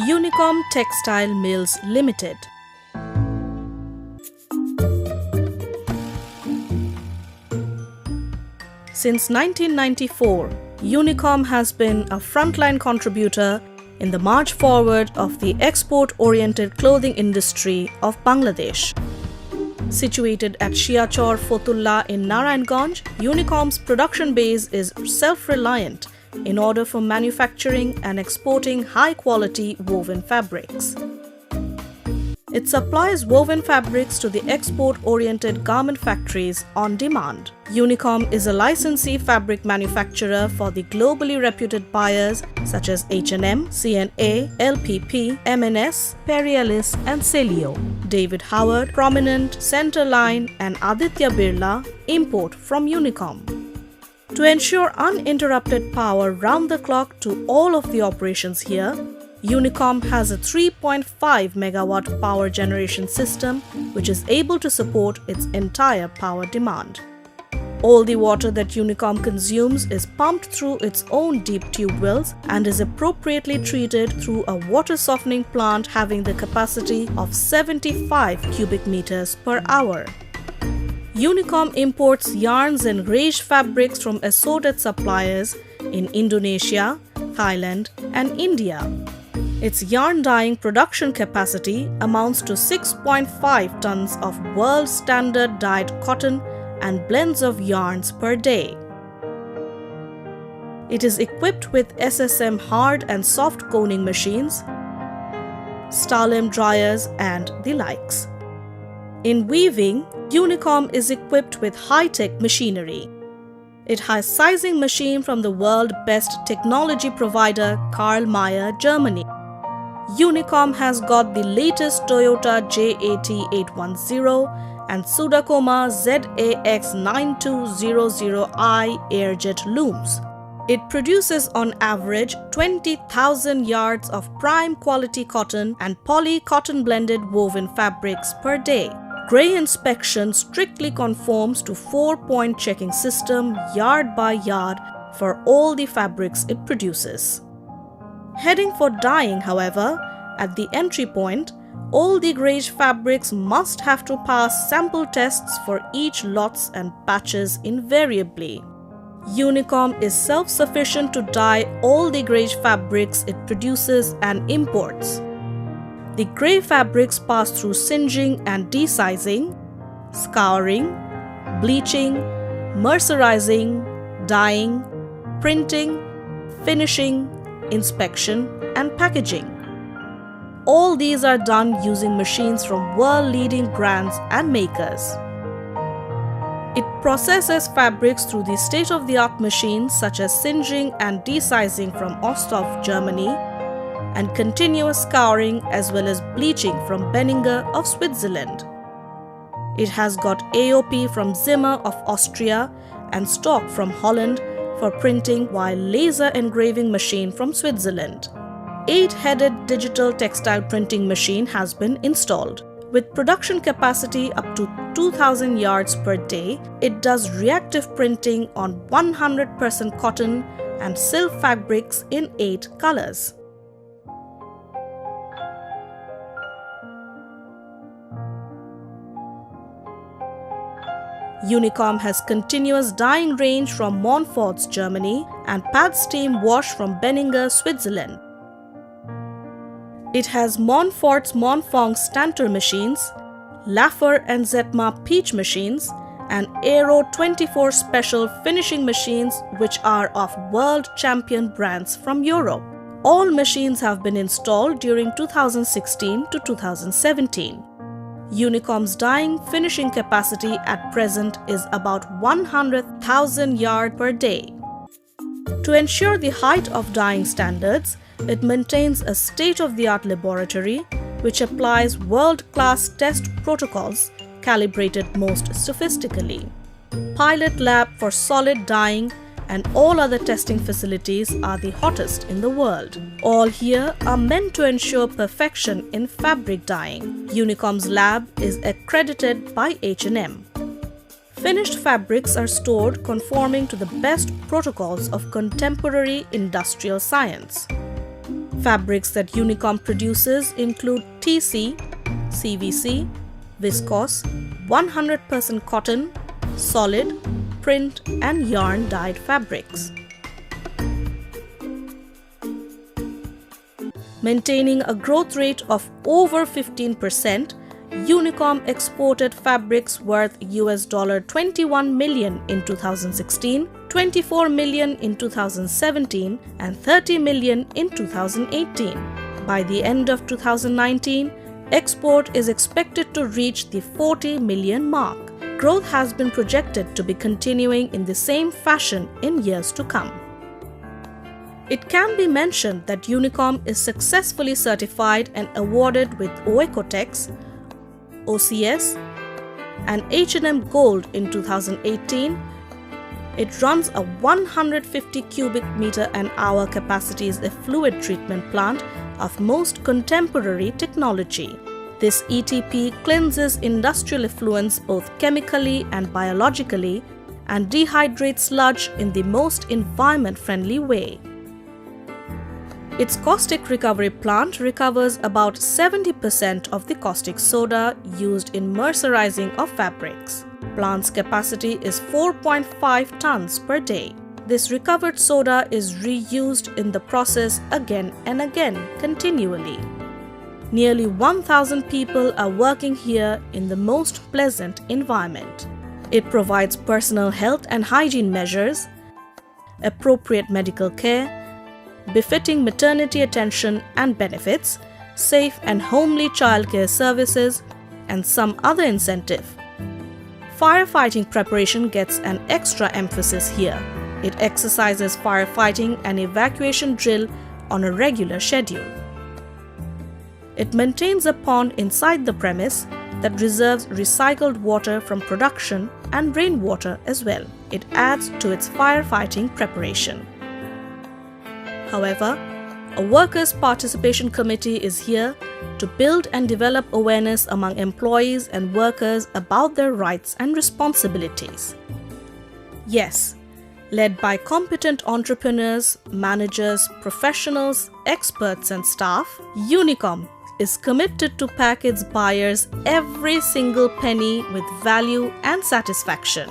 Unicom Textile Mills Limited. Since 1994, Unicom has been a frontline contributor in the march forward of the export-oriented clothing industry of Bangladesh. Situated at Shiachor Fotullah in Narayanganj, Unicom's production base is self-reliant in order for manufacturing and exporting high-quality woven fabrics. It supplies woven fabrics to the export-oriented garment factories on demand. Unicom is a licensee fabric manufacturer for the globally reputed buyers such as H&M, C&A, LPP, M&S, Perry Ellis and Celio. David Howard, Prominent, Centerline and Aditya Birla import from Unicom. To ensure uninterrupted power round the clock to all of the operations here, Unicom has a 3.5 megawatt power generation system which is able to support its entire power demand. All the water that Unicom consumes is pumped through its own deep tube wells and is appropriately treated through a water softening plant having the capacity of 75 cubic meters per hour. Unicom imports yarns and greige fabrics from assorted suppliers in Indonesia, Thailand and India. Its yarn dyeing production capacity amounts to 6.5 tons of world standard dyed cotton and blends of yarns per day. It is equipped with SSM hard and soft coning machines, Stalem dryers and the likes. In weaving, Unicom is equipped with high-tech machinery. It has sizing machine from the world best technology provider Karl Mayer, Germany. Unicom has got the latest Toyota JAT810 and Sudakoma ZAX9200i airjet looms. It produces on average 20,000 yards of prime quality cotton and poly cotton blended woven fabrics per day. Gray inspection strictly conforms to 4-point checking system yard by yard for all the fabrics it produces. Heading for dyeing, however, at the entry point, all the greige fabrics must have to pass sample tests for each lots and patches invariably. Unicom is self-sufficient to dye all the greige fabrics it produces and imports. The grey fabrics pass through singeing and desizing, scouring, bleaching, mercerizing, dyeing, printing, finishing, inspection and packaging. All these are done using machines from world-leading brands and makers. It processes fabrics through the state-of-the-art machines such as singeing and desizing from Osthoff, Germany, and continuous scouring as well as bleaching from Benninger of Switzerland. It has got AOP from Zimmer of Austria and Stock from Holland for printing, while laser engraving machine from Switzerland. 8-headed digital textile printing machine has been installed. With production capacity up to 2,000 yards per day, it does reactive printing on 100% cotton and silk fabrics in 8 colors. Unicom has continuous dyeing range from Montfort's, Germany and pad steam wash from Benninger, Switzerland. It has Montfort's Montfong Stanter machines, Laffer and Zetma Peach machines and Aero 24 special finishing machines which are of world champion brands from Europe. All machines have been installed during 2016 to 2017. Unicom's dyeing finishing capacity at present is about 100,000 yards per day. To ensure the height of dyeing standards, it maintains a state-of-the-art laboratory which applies world-class test protocols calibrated most sophisticatedly. Pilot lab for solid dyeing and all other testing facilities are the hottest in the world. All here are meant to ensure perfection in fabric dyeing. Unicom's lab is accredited by H&M. Finished fabrics are stored conforming to the best protocols of contemporary industrial science. Fabrics that Unicom produces include TC, CVC, viscose, 100% cotton, solid, print and yarn dyed fabrics. Maintaining a growth rate of over 15%, Unicom exported fabrics worth $21 million in 2016, $24 million in 2017 and $30 million in 2018. By the end of 2019, export is expected to reach the 40 million mark. Growth has been projected to be continuing in the same fashion in years to come. It can be mentioned that Unicom is successfully certified and awarded with Oecotex, OCS and H&M Gold in 2018. It runs a 150 cubic meter an hour capacities effluent treatment plant of most contemporary technology. This ETP cleanses industrial effluents both chemically and biologically and dehydrates sludge in the most environment-friendly way. Its caustic recovery plant recovers about 70% of the caustic soda used in mercerizing of fabrics. Plant's capacity is 4.5 tons per day. This recovered soda is reused in the process again and again continually. Nearly 1,000 people are working here in the most pleasant environment. It provides personal health and hygiene measures, appropriate medical care, befitting maternity attention and benefits, safe and homely childcare services, and some other incentive. Firefighting preparation gets an extra emphasis here. It exercises firefighting and evacuation drill on a regular schedule. It maintains a pond inside the premise that reserves recycled water from production and rainwater as well. It adds to its firefighting preparation. However, a workers' participation committee is here to build and develop awareness among employees and workers about their rights and responsibilities. Yes, led by competent entrepreneurs, managers, professionals, experts and staff, Unicom is committed to pack its buyers every single penny with value and satisfaction.